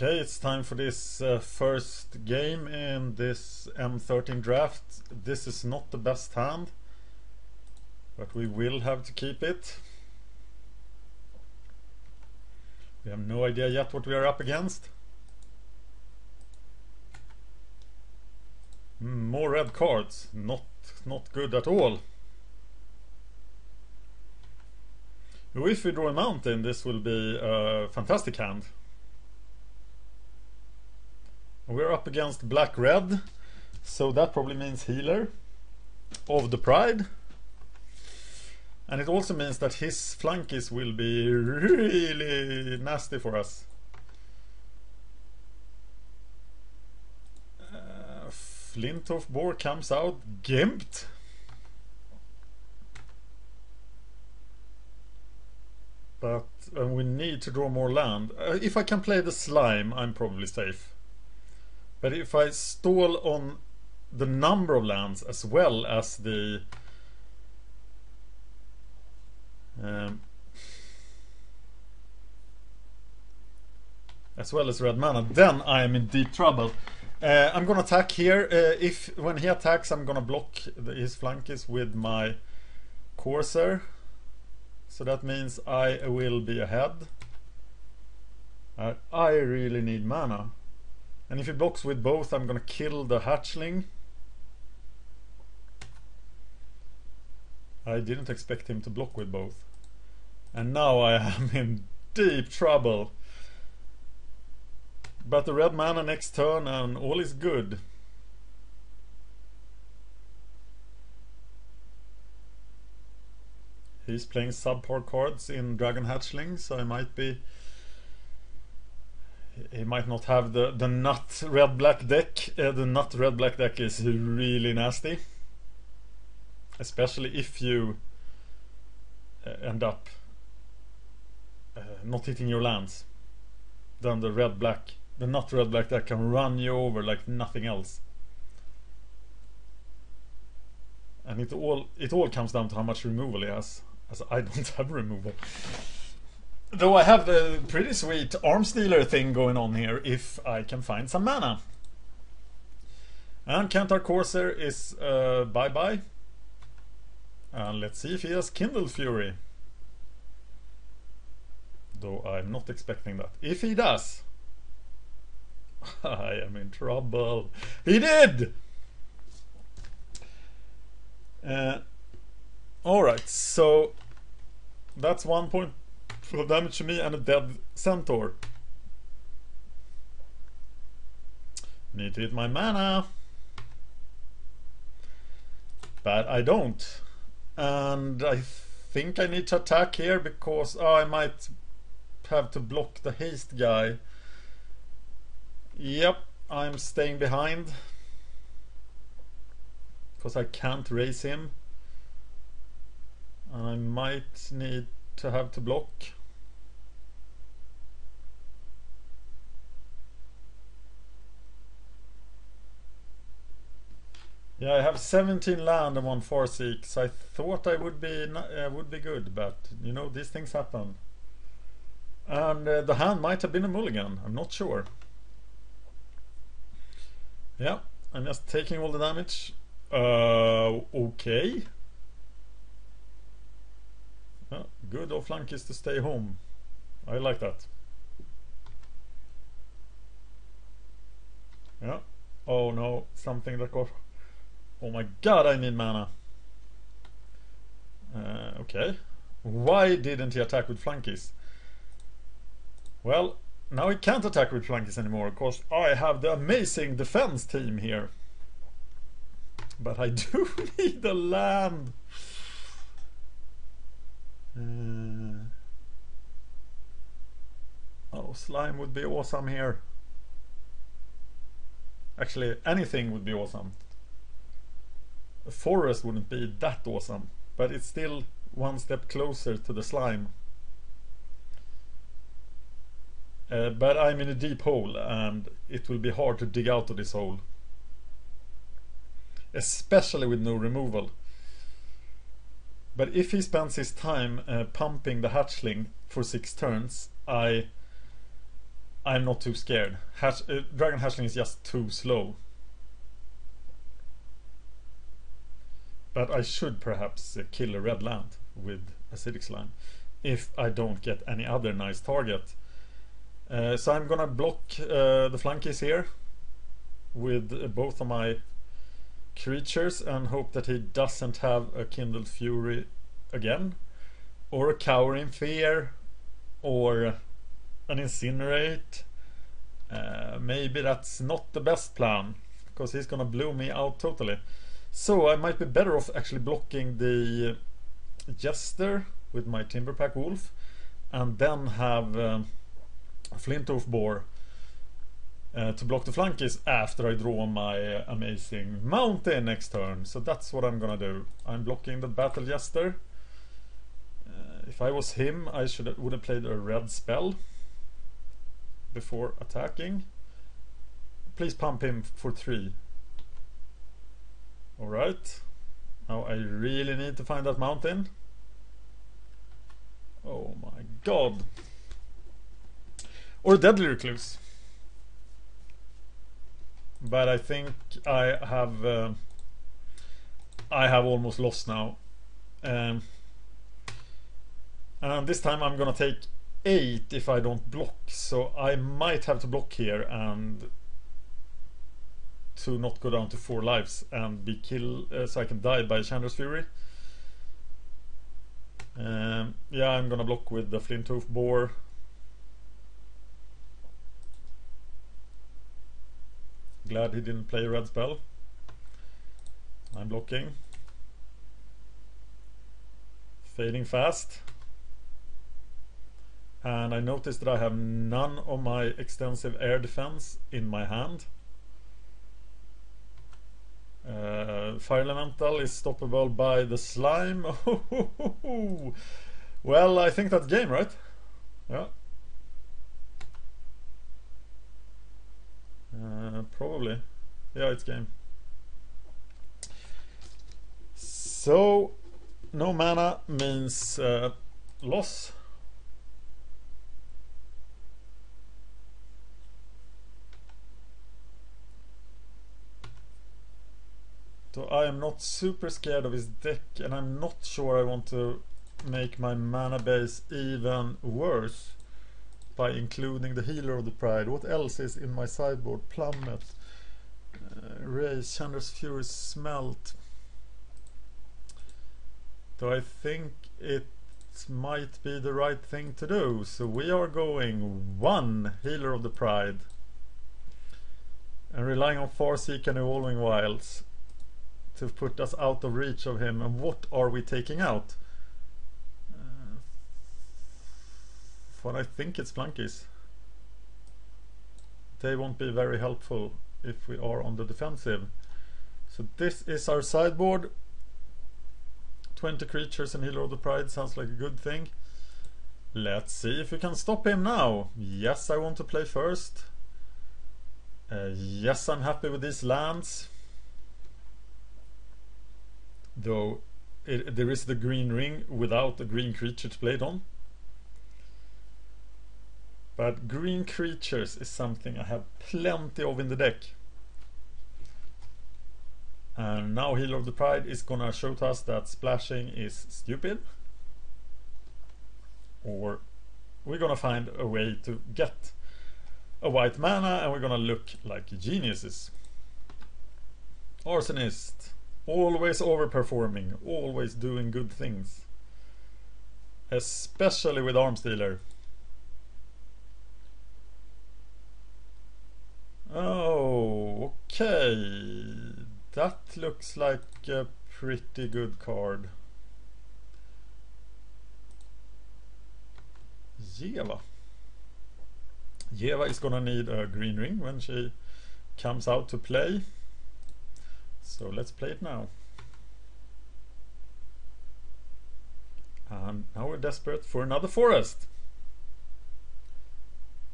Okay, it's time for this first game in this M13 draft. This is not the best hand, but we will have to keep it. We have no idea yet what we are up against. More red cards. Not good at all. If we draw a mountain, this will be a fantastic hand. We're up against black-red, so that probably means healer of the pride. And it also means that his flankies will be really nasty for us. Flintoff Boar comes out gimped. But we need to draw more land. If I can play the slime, I'm probably safe. But if I stall on the number of lands as well as the red mana, then I am in deep trouble. I'm gonna attack here. When he attacks, I'm gonna block his flankies with my Corsair. So that means I will be ahead. I really need mana. And if he blocks with both, I'm gonna kill the hatchling. I didn't expect him to block with both. And now I am in deep trouble. But the red mana next turn and all is good. He's playing subpar cards in Dragon Hatchling, so he might not have the nut red black deck. The nut red black deck is really nasty, especially if you end up not hitting your lands. Then the nut red black deck can run you over like nothing else. And it all comes down to how much removal he has, as I don't have removal. Though I have a pretty sweet arm stealer thing going on here if I can find some mana. And Kantar Corsair is bye-bye. And let's see if he has Kindle Fury. Though I'm not expecting that. If he does, I am in trouble. He did! Alright, so that's 1 point for damage to me and a dead centaur. Need to hit my mana. But I don't. And I think I need to attack here because I might have to block the haste guy. Yep, I'm staying behind because I can't raise him. And I might need to have to block. Yeah, I have 17 land and 1 Farseek, so I thought I would be good, but you know, these things happen. And the hand might have been a mulligan, I'm not sure. Yeah, I'm just taking all the damage. Okay. Yeah, good off-flank is to stay home. I like that. Yeah. Oh no, something that got... Oh my god, I need mana. Okay. Why didn't he attack with flankies? Well, now he can't attack with flankies anymore, because I have the amazing defense team here. But I do need the land. Oh, slime would be awesome here. Actually, anything would be awesome. A forest wouldn't be that awesome, but it's still one step closer to the slime. But I'm in a deep hole and it will be hard to dig out of this hole, especially with no removal. But if he spends his time pumping the hatchling for 6 turns, I I'm not too scared. Dragon Hatchling is just too slow. But I should perhaps kill a red land with Acidic Slime if I don't get any other nice target. So I'm gonna block the flankies here with both of my creatures and hope that he doesn't have a Kindled Fury again, or a Cower in Fear, or an Incinerate. Maybe that's not the best plan, because he's gonna blow me out totally. So I might be better off actually blocking the Jester with my Timberpack Wolf, and then have Flinthoof Boar to block the flankies after I draw my amazing mountain next turn. So that's what I'm gonna do. I'm blocking the Battle Jester. If I was him, I would have played a red spell before attacking. Please pump him for 3. Alright. Now I really need to find that mountain. Oh my god. Or Deadly Recluse. But I think I have almost lost now. And this time I'm gonna take 8 if I don't block. So I might have to block here and to not go down to 4 lives and be killed, so I can die by Chandra's Fury. Yeah, I'm gonna block with the Flinthoof Boar. Glad he didn't play a red spell. I'm blocking. Fading fast. And I noticed that I have none of my extensive air defense in my hand. Fire Elemental is stoppable by the slime. Well, I think that's game, right? Yeah. Probably. Yeah, it's game. So, no mana means loss. So I am not super scared of his deck, and I'm not sure I want to make my mana base even worse by including the Healer of the Pride. What else is in my sideboard? Plummet, Raise, Chandra's Fury, Smelt. So I think it might be the right thing to do. So we are going 1 Healer of the Pride and relying on Farseek and Evolving Wilds to put us out of reach of him. And what are we taking out? What I think it's Flunkies. They won't be very helpful if we are on the defensive. So this is our sideboard. 20 creatures and Healer of the Pride sounds like a good thing. Let's see if we can stop him now. Yes, I want to play first. Yes, I'm happy with these lands. Though there is the green ring without a green creature to play it on. But green creatures is something I have plenty of in the deck. And now Healer of the Pride is gonna show to us that splashing is stupid. Or we're gonna find a way to get a white mana and we're gonna look like geniuses. Arsonist. Always overperforming, always doing good things. Especially with Armstealer. Oh, okay. That looks like a pretty good card. Yeva. Yeva is gonna need a green ring when she comes out to play. So let's play it now. And now we're desperate for another forest.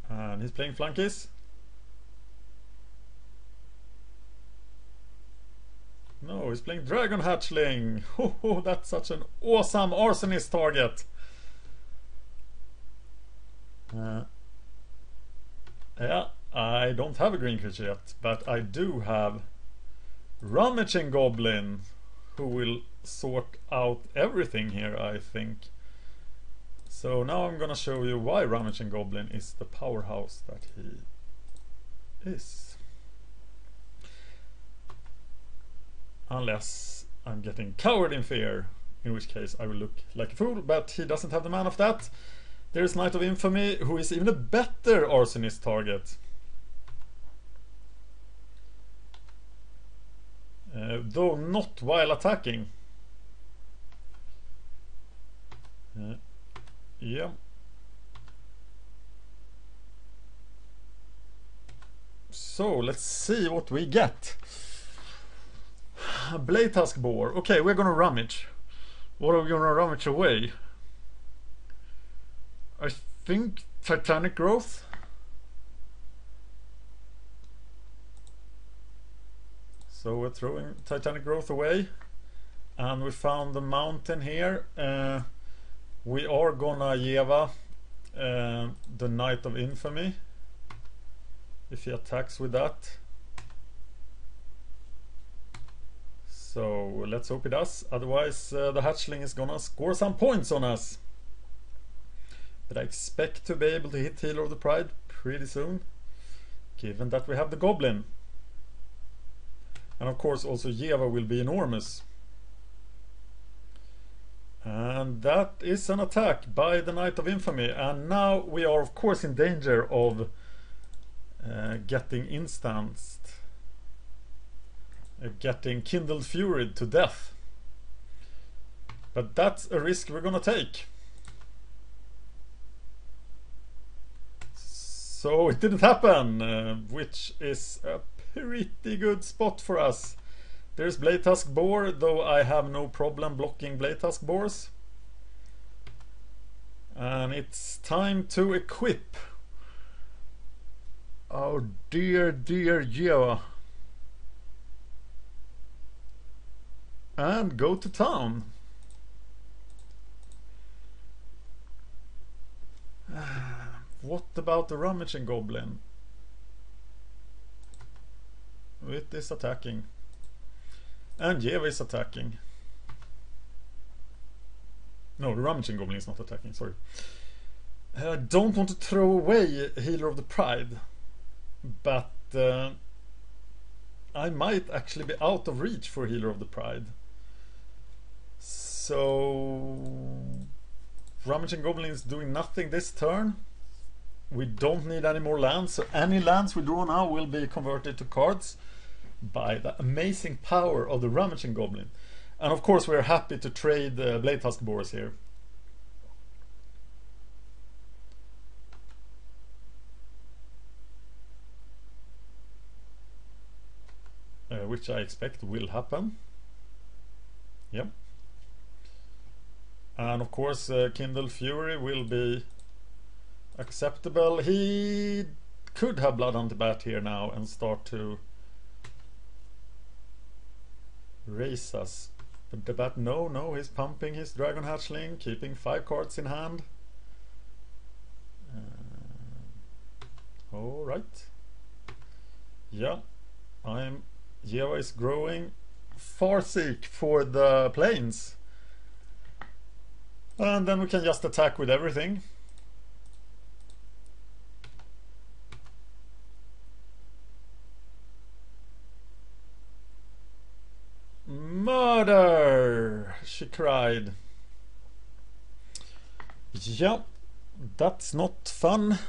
And he's playing Flunkies. No, he's playing Dragon Hatchling. Oh, that's such an awesome Arsonist target. Yeah, I don't have a green creature yet, but I do have Rummaging Goblin, who will sort out everything here, I think. So now I'm gonna show you why Rummaging Goblin is the powerhouse that he is. Unless I'm getting covered in fear, in which case I will look like a fool, but he doesn't have the mana of that. There's Knight of Infamy, who is even a better Arsonist target. Though not while attacking. Yeah. So let's see what we get. Blade Tusk Boar. Okay, we're gonna rummage. What are we gonna rummage away? I think Titanic Growth. So we're throwing Titanic Growth away. And we found the mountain here. We are gonna Yeva the Knight of Infamy if he attacks with that. So let's hope he does. Otherwise the hatchling is gonna score some points on us. But I expect to be able to hit Healer of the Pride pretty soon, given that we have the Goblin. And of course also Yeva will be enormous. And that is an attack by the Knight of Infamy. And now we are of course in danger of getting instanced. Getting Kindled Fury to death. But that's a risk we're gonna take. So it didn't happen, which is a pretty good spot for us. There's Blade Tusk Boar, though I have no problem blocking Blade Tusk Boars. And it's time to equip our dear Yeva. And go to town. What about the Rummaging Goblin? It is attacking. And Yeva is attacking. No, the Rummaging Goblin is not attacking, sorry. I don't want to throw away Healer of the Pride. But I might actually be out of reach for Healer of the Pride. So Rummaging Goblin is doing nothing this turn. We don't need any more lands, so any lands we draw now will be converted to cards by the amazing power of the Rummaging Goblin. And of course we're happy to trade Blade Tusk Boars here. Which I expect will happen. Yep. And of course Kindled Fury will be acceptable. He could have Blood on the Bat here now and start to race us. But the Bat, no, he's pumping his Dragon Hatchling, keeping 5 cards in hand. Alright. Yeah, Yeva is growing. Farseek for the plains. And then we can just attack with everything. Murder! She cried. Yeah, that's not fun.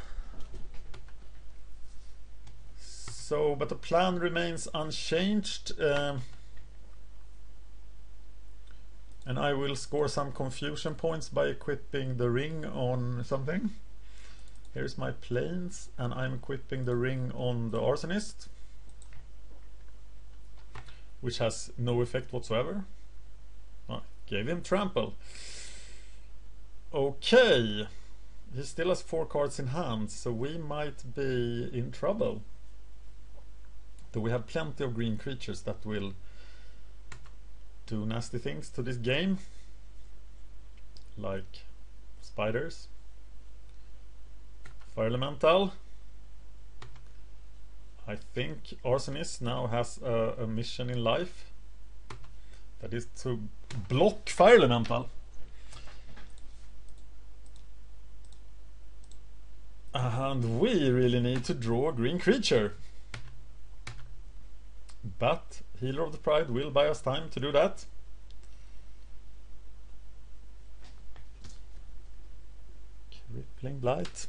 So, but the plan remains unchanged. And I will score some confusion points by equipping the ring on something. Here's my planes, and I'm equipping the ring on the Arsonist, which has no effect whatsoever. I gave him trample. Okay, he still has 4 cards in hand, so we might be in trouble. Though we have plenty of green creatures that will do nasty things to this game, like spiders, fire elemental, I think Arsonist now has a mission in life. That is to block Fire Elemental. And we really need to draw a green creature. But Healer of the Pride will buy us time to do that. Crippling Blight.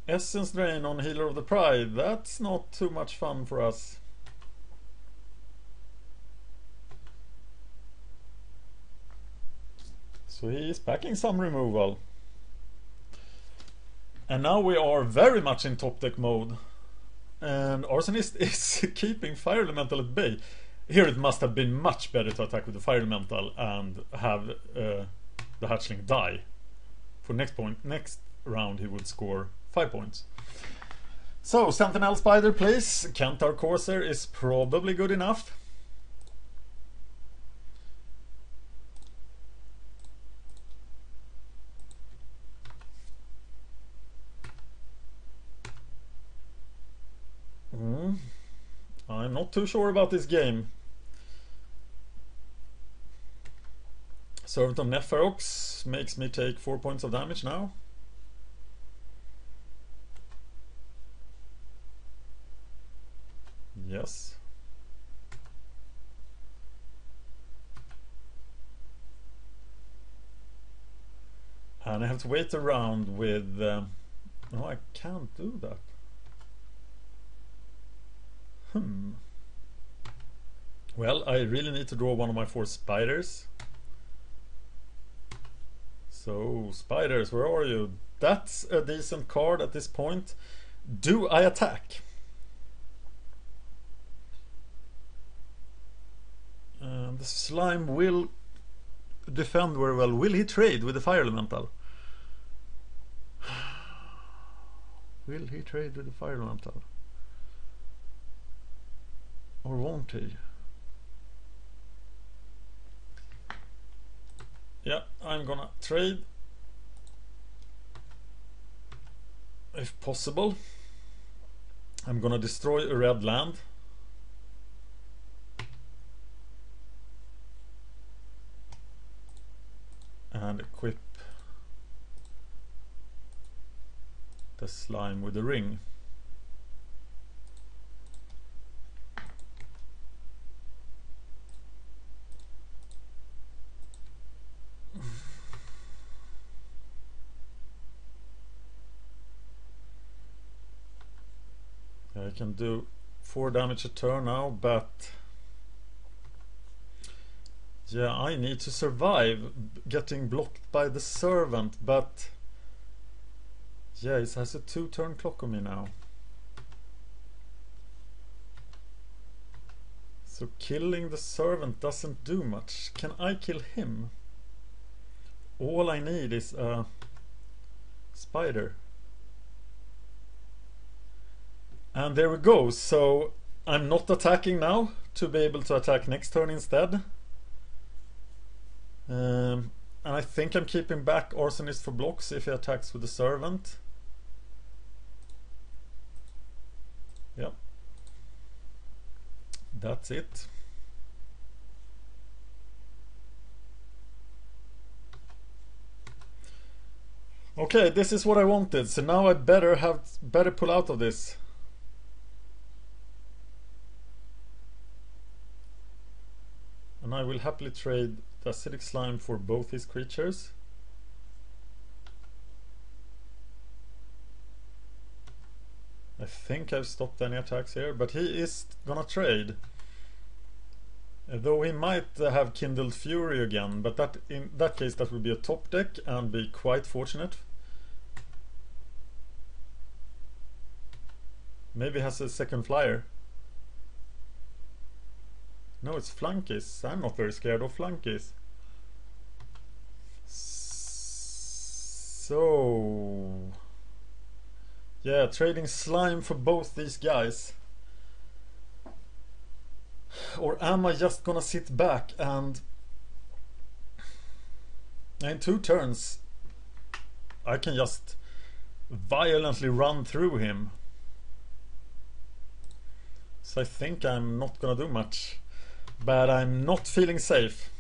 Essence Drain on Healer of the Pride. That's not too much fun for us. So he is packing some removal. And now we are very much in top deck mode. And Arsonist is keeping Fire Elemental at bay. Here it must have been much better to attack with the Fire Elemental and have the Hatchling die. For next round he would score 5 points. So Sentinel Spider plays. Kentar Corsair is probably good enough. I'm not too sure about this game. Servant of Neferox makes me take 4 points of damage now. Yes. And I have to wait around with... no, I can't do that. Well, I really need to draw one of my 4 spiders. So, spiders, where are you? That's a decent card at this point. Do I attack? The slime will defend very well. Will he trade with the Fire Elemental? Will he trade with the Fire Elemental? Or won't he? Yeah, I'm gonna trade. If possible. I'm gonna destroy a red land. And equip the slime with the ring. I can do 4 damage a turn now, but yeah, I need to survive getting blocked by the servant, but yeah, it has a 2-turn clock on me now. So killing the servant doesn't do much. Can I kill him? All I need is a spider. And there we go. So I'm not attacking now to be able to attack next turn instead. And I think I'm keeping back Arsonist for blocks if he attacks with the servant. Yep. That's it. Okay, this is what I wanted. So now I better pull out of this. And I will happily trade the acidic slime for both his creatures. I think I've stopped any attacks here, but he is gonna trade. Though he might have Kindled Fury again, but that in that case that would be a top deck and be quite fortunate. Maybe he has a second flyer. No, it's Flunkies. I'm not very scared of Flunkies. So... yeah, trading slime for both these guys. Or am I just gonna sit back and... in 2 turns I can just violently run through him. So I think I'm not gonna do much. But I'm not feeling safe.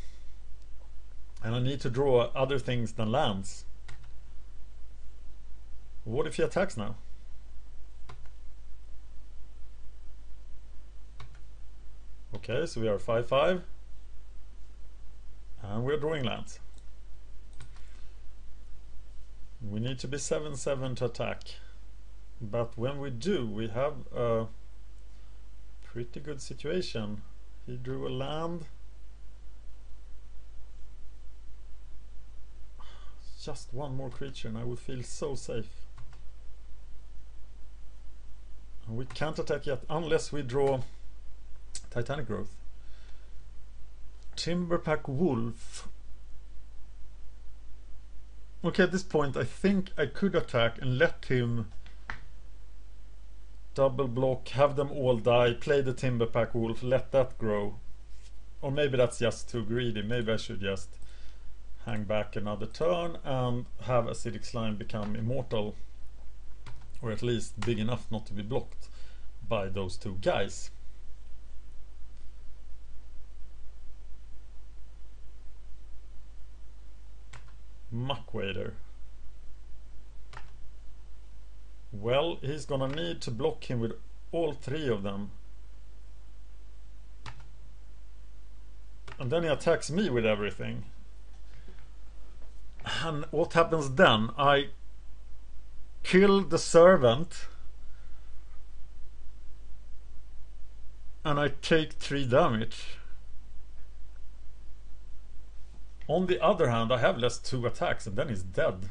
And I need to draw other things than lands. What if he attacks now? Okay, so we are 5-5. And we're drawing lands. We need to be 7-7 to attack. But when we do, we have a pretty good situation. He drew a land. Just one more creature and I would feel so safe. And we can't attack yet unless we draw Titanic Growth. Timberpack Wolf. Okay, at this point I think I could attack and let him double block, have them all die, play the Timberpack Wolf, let that grow. Or maybe that's just too greedy. Maybe I should just hang back another turn and have Acidic Slime become immortal. Or at least big enough not to be blocked by those two guys. Muckwader. Well, he's gonna need to block him with all three of them. And then he attacks me with everything. And what happens then? I kill the servant. And I take 3 damage. On the other hand, I have less 2 attacks and then he's dead.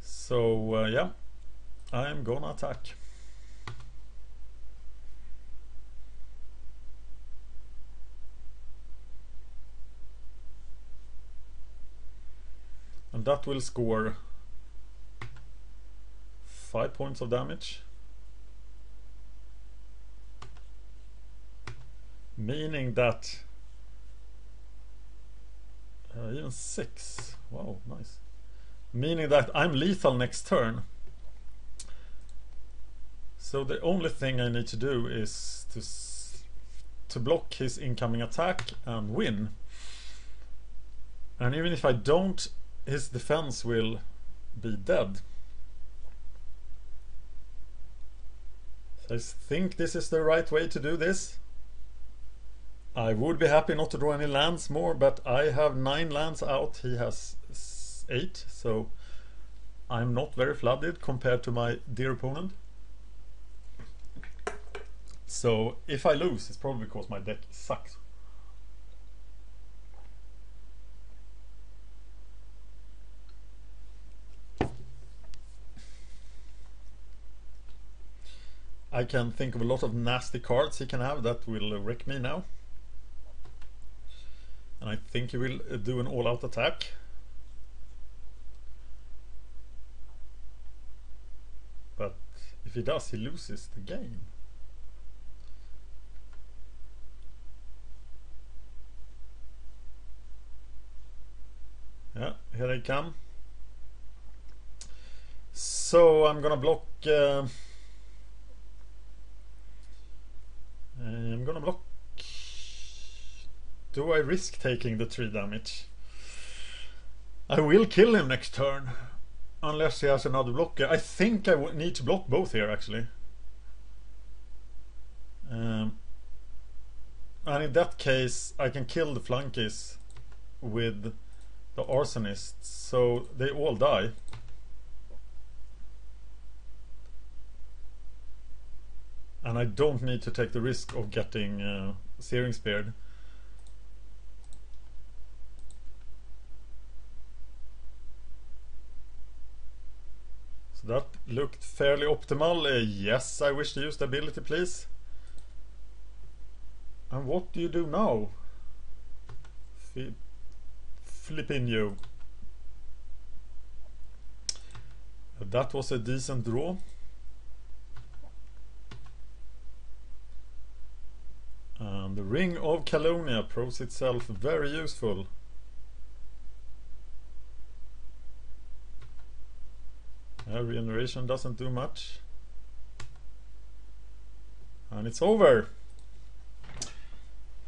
So yeah, I'm gonna attack. And that will score 5 points of damage. Meaning that even 6. Wow, nice. Meaning that I'm lethal next turn. So the only thing I need to do is to block his incoming attack and win. And even if I don't, his defense will be dead. So I think this is the right way to do this. I would be happy not to draw any lands more, but I have 9 lands out, he has 8, so I'm not very flooded compared to my dear opponent. So if I lose, it's probably because my deck sucks. I can think of a lot of nasty cards he can have that will wreck me now. And I think he will do an all-out attack. But if he does, he loses the game. Yeah, here they come. So I'm gonna block. I'm gonna block. Do I risk taking the 3 damage? I will kill him next turn. Unless he has another blocker. I think I would need to block both here actually. And in that case I can kill the flunkies with the arsonists. So they all die. And I don't need to take the risk of getting Searing Speared. So that looked fairly optimal. Yes, I wish to use the ability, please. And what do you do now? Flipping you. That was a decent draw. And the Ring of Calonia proves itself very useful. Regeneration doesn't do much. And it's over.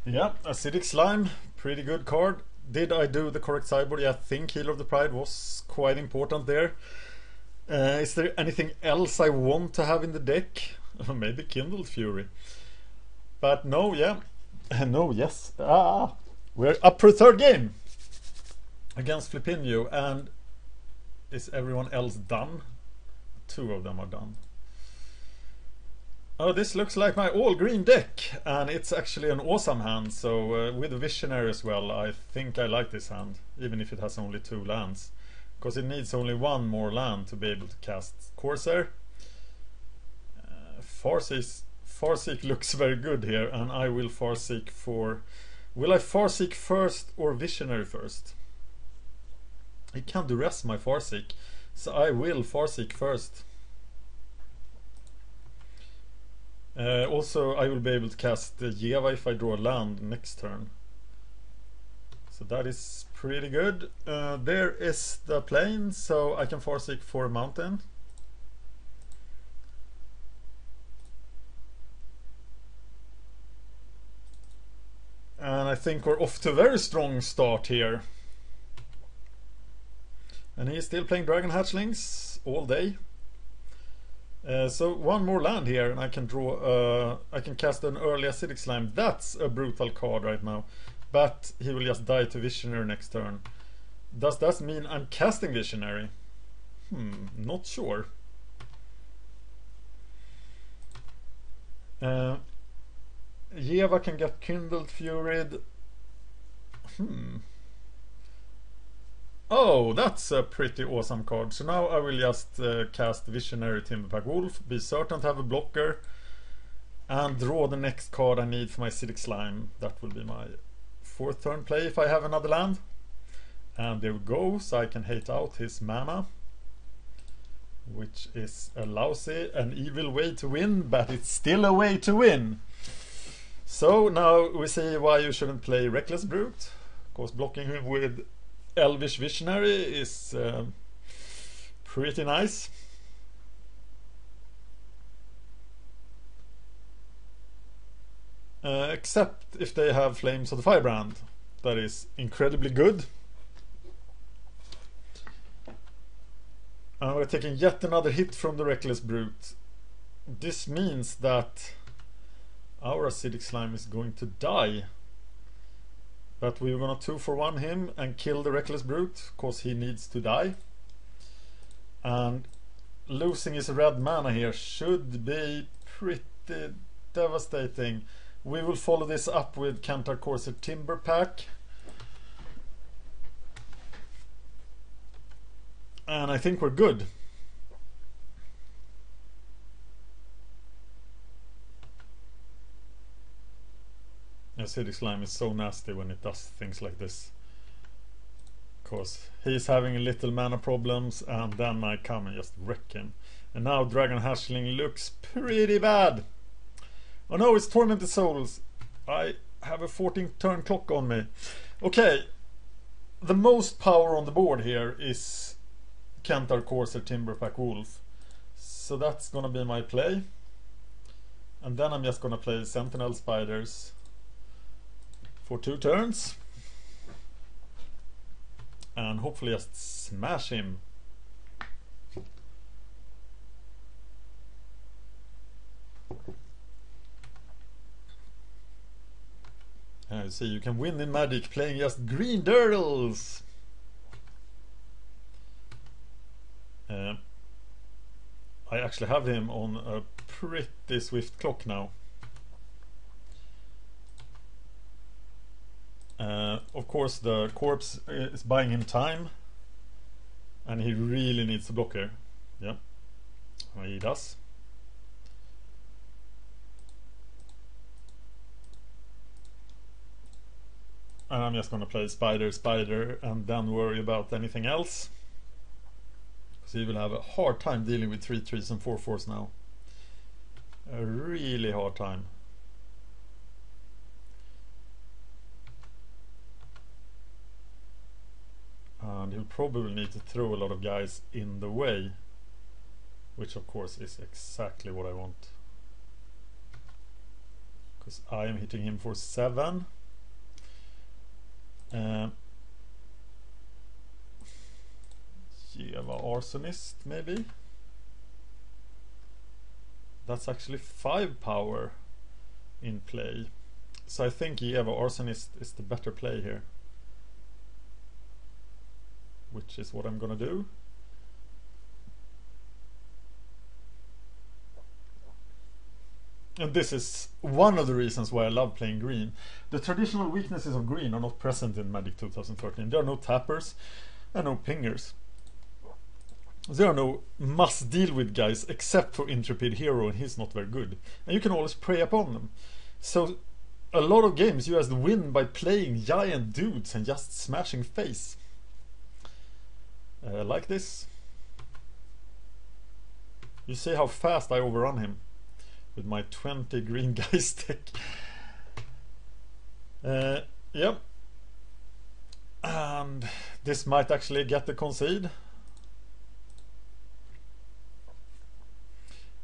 Yeah, Acidic Slime, pretty good card. Did I do the correct sideboard? Yeah, I think Healer of the Pride was quite important there. Is there anything else I want to have in the deck? Maybe Kindled Fury. But no, yeah. No, yes. We're up for a third game against Flipinho. And is everyone else done? 2 of them are done. Oh, this looks like my all-green deck, and it's actually an awesome hand, so with a Visionary as well, I think I like this hand, even if it has only 2 lands. Because it needs only 1 more land to be able to cast Corsair. Farseek looks very good here, and I will Farseek for... Will I Farseek first or Visionary first? I can't duress my Farseek, so I will Farseek first. Also, I will be able to cast Jeva if I draw a land next turn. So that is pretty good. There is the plane, so I can Farseek for a mountain. And I think we're off to a very strong start here. And he's still playing Dragon Hatchlings all day. So 1 more land here, and I can draw. I can cast an early Acidic Slime. That's a brutal card right now, but he will just die to Visionary next turn. Does that mean I'm casting Visionary? Not sure. Jeva can get Kindled Fury. Oh, that's a pretty awesome card. So now I will just cast Visionary Timberpack Wolf, be certain to have a blocker, and draw the next card I need for my Acidic Slime. That will be my 4th turn play if I have another land. And there we go, so I can hate out his mana, which is a lousy and evil way to win, but it's still a way to win. So now we see why you shouldn't play Reckless Brute, because blocking him with Elvish Visionary is pretty nice. Except if they have Flames of the Firebrand. That is incredibly good. And we're taking yet another hit from the Reckless Brute. This means that our Acidic Slime is going to die. But we're gonna 2-for-1 him and kill the Reckless Brute, cause he needs to die. And losing his red mana here should be pretty devastating. We will follow this up with Kantar Corsair Timberpack. And I think we're good. Acidic Slime is so nasty when it does things like this. Because he's having little mana problems, and then I come and just wreck him. And now Dragon Hatchling looks pretty bad. Oh no, it's Tormented Souls. I have a 14 turn clock on me. Okay, the most power on the board here is Kantar Corsair Timberpack Wolf. So that's gonna be my play. And then I'm just gonna play Sentinel Spiders for 2 turns. And hopefully just smash him. You see, you can win in Magic playing just green dirtles. I actually have him on a pretty swift clock now. Of course the corpse is buying him time, and he really needs a blocker. Yeah, he does. And I'm just gonna play Spider, and then worry about anything else. So he will have a hard time dealing with 3/3s and 4/4s now. A really hard time. And he'll probably need to throw a lot of guys in the way. which of course is exactly what I want, because I am hitting him for 7. Jeva Arsonist, maybe. That's actually 5 power in play. So I think Jeva Arsonist is the better play here, which is what I'm gonna do. And this is one of the reasons why I love playing green. The traditional weaknesses of green are not present in Magic 2013. There are no tappers and no pingers. There are no must deal with guys except for Intrepid Hero, and he's not very good. And you can always prey upon them. So a lot of games you just win by playing giant dudes and just smashing face. Like this. You see how fast I overrun him with my 20 green guys deck. Yep. And this might actually get the concede.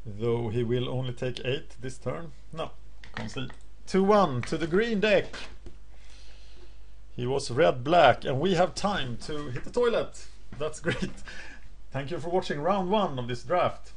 Though he will only take 8 this turn. No, concede. 2-1 to the green deck. He was red-black, and we have time to hit the toilet. That's great. Thank you for watching round 1 of this draft.